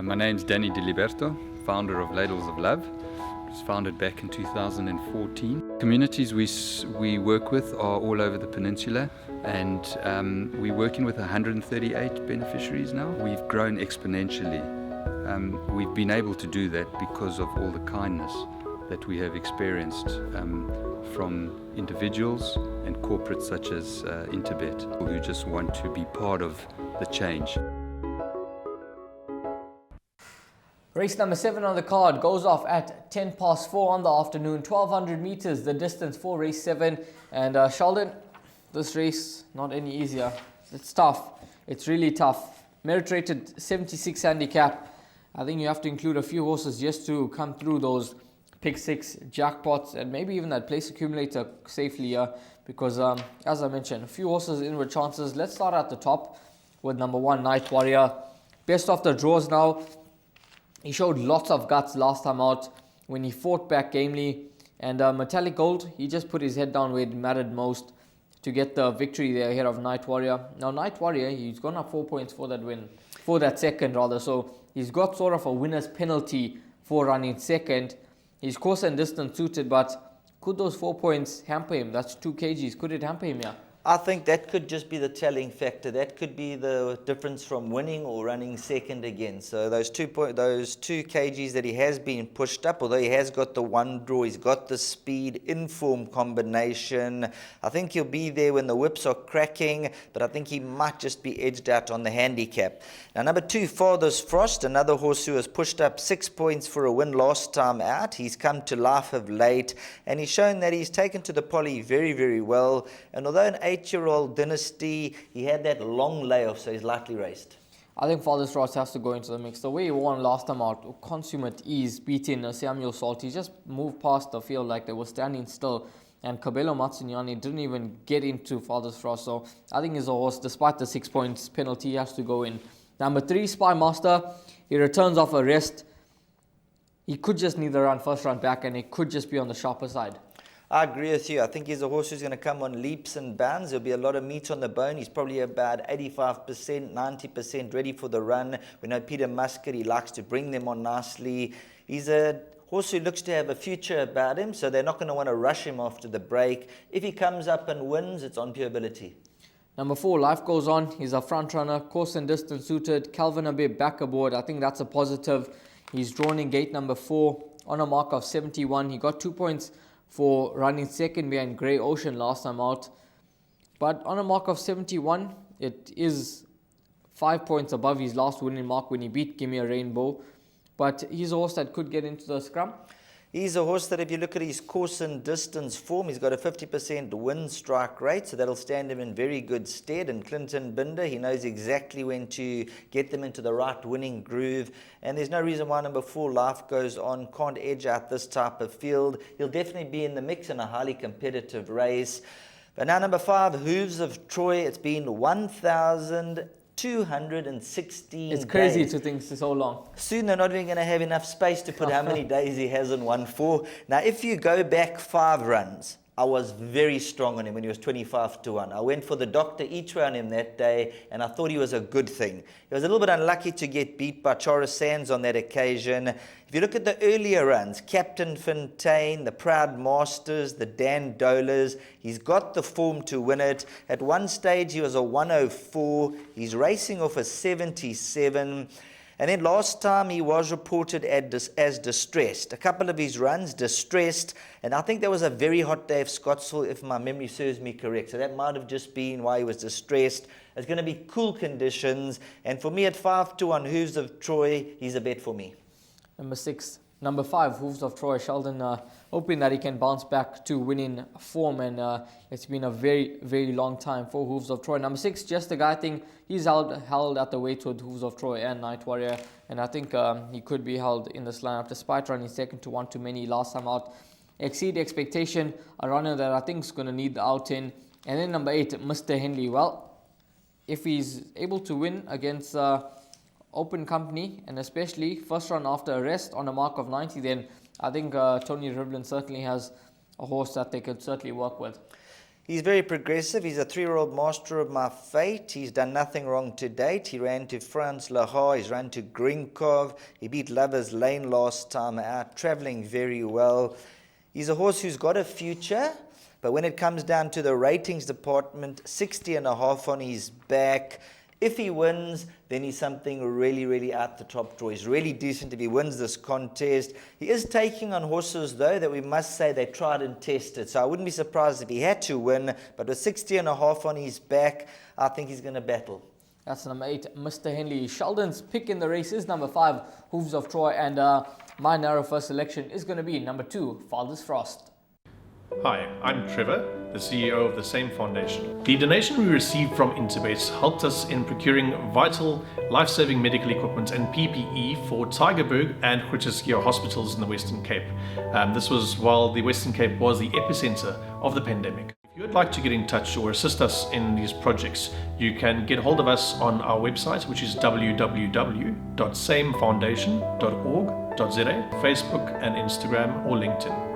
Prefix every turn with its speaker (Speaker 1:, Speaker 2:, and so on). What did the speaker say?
Speaker 1: My name's Danny Diliberto, founder of Ladles of Love. It was founded back in 2014. Communities we work with are all over the peninsula, and we're working with 138 beneficiaries now. We've grown exponentially. We've been able to do that because of all the kindness that we have experienced from individuals and corporates such as Interbet, who just want to be part of the change.
Speaker 2: Race number 7 on the card goes off at 4 on the afternoon, 1200 meters the distance for race 7. And Sheldon, this race not any easier. It's tough. It's really tough. Merit rated 76 handicap. I think you have to include a few horses just to come through those pick 6 jackpots and maybe even that place accumulator safely here, because as I mentioned, a few horses in with chances. Let's start at the top with number 1, Night Warrior. Best of the draws now. He showed lots of guts last time out when he fought back gamely. And Metallic Gold, he just put his head down where it mattered most to get the victory there ahead of Night Warrior. Now Night Warrior, he's gone up 4 points for that win, for that second rather. So he's got sort of a winner's penalty for running second. His course and distance suited, but could those 4 points hamper him? That's 2 kgs. Could it hamper him? Yeah.
Speaker 3: I think that could just be the telling factor. That could be the difference from winning or running second again. So those 2 kgs that he has been pushed up, although he has got the one draw, he's got the speed, in-form combination. I think he'll be there when the whips are cracking, but I think he might just be edged out on the handicap. Now, number 2, Father's Frost, another horse who has pushed up 6 points for a win last time out. He's come to life of late, and he's shown that he's taken to the poly very, very well. And although an 8-year-old dynasty, he had that long layoff, so he's lightly raced.
Speaker 2: I think Father's Frost has to go into the mix. The way he won last time out, consummate ease, beating Samuel Salt. He just moved past the field like they were standing still. And Cabello Matsunyani didn't even get into Father's Frost. So I think he's a horse, despite the 6 points penalty, he has to go in. Number 3, Spy Master. He returns off a rest. He could just need the first run back, and it could just be on the sharper side.
Speaker 3: I agree with you. I think he's a horse who's going to come on leaps and bounds. There'll be a lot of meat on the bone. He's probably about 85%, 90% ready for the run. We know Peter Muscat, he likes to bring them on nicely. He's a horse who looks to have a future about him, so they're not going to want to rush him after the break. If he comes up and wins, it's on pure ability.
Speaker 2: Number 4, Life Goes On. He's a front runner, course and distance suited. Calvin Abe back aboard. I think that's a positive. He's drawn in gate number 4 on a mark of 71. He got 2 points for running second behind Grey Ocean last time out. But on a mark of 71, it is 5 points above his last winning mark when he beat Gimme a Rainbow. But he's a horse that could get into the scrum.
Speaker 3: He's a horse that if you look at his course and distance form, he's got a 50% win strike rate, so that'll stand him in very good stead. And Clinton Binder, he knows exactly when to get them into the right winning groove. And there's no reason why number 4, Life Goes On, can't edge out this type of field. He'll definitely be in the mix in a highly competitive race. But now number 5, Hooves of Troy. It's been 1,216
Speaker 2: It's crazy
Speaker 3: days.
Speaker 2: to think it's so long.
Speaker 3: Soon they're not even going to have enough space to put how many days he has in 1-4. Now, if you go back 5 runs, I was very strong on him when he was 25-1. I went for the doctor each way on him that day, and I thought he was a good thing. He was a little bit unlucky to get beat by Charis Sands on that occasion. If you look at the earlier runs, Captain Fontaine, the Proud Masters, the Dan Dolas, he's got the form to win it. At one stage, he was a 104. He's racing off a 77. And then last time he was reported as distressed. A couple of his runs distressed, and I think that was a very hot day of Scottsville, if my memory serves me correct. So that might have just been why he was distressed. It's going to be cool conditions, and for me at 5-1, Hooves of Troy, he's a bet for me.
Speaker 2: Number 5, Hooves of Troy. Sheldon hoping that he can bounce back to winning form, and it's been a very, very long time for Hooves of Troy. Number 6, Just a Guy. I think he's held at the weight with Hooves of Troy and Night Warrior, and I think he could be held in this lineup despite running second to 1 too many last time out. Exceed Expectation, a runner that I think is going to need the out-in. And then number 8, Mr. Henley. Well, if he's able to win against Open Company, and especially first run after a rest on a mark of 90, then I think Tony Rivlin certainly has a horse that they could certainly work with.
Speaker 3: He's very progressive. He's a 3-year-old master of my fate. He's done nothing wrong to date. He ran to France Lahar. He's run to Grinkov. He beat Lover's Lane last time out, traveling very well. He's a horse who's got a future, but when it comes down to the ratings department, 60.5 on his back. If he wins, then he's something really, really out the top draw. He's really decent if he wins this contest. He is taking on horses, though, that we must say they tried and tested. So I wouldn't be surprised if he had to win. But with 60.5 on his back, I think he's going to battle.
Speaker 2: That's number 8, Mr. Henley. Sheldon's pick in the race is number 5, Hooves of Troy. And my narrow first selection is going to be number 2, Father's Frost.
Speaker 4: Hi, I'm Trevor, the CEO of the same foundation. The donation we received from Interbase helped us in procuring vital, life-saving medical equipment and PPE for Tygerberg and Groote hospitals in the Western Cape. This was while the Western Cape was the epicenter of the pandemic. If you would like to get in touch or assist us in these projects, you can get hold of us on our website, which is www.samefoundation.org.za, Facebook and Instagram or LinkedIn.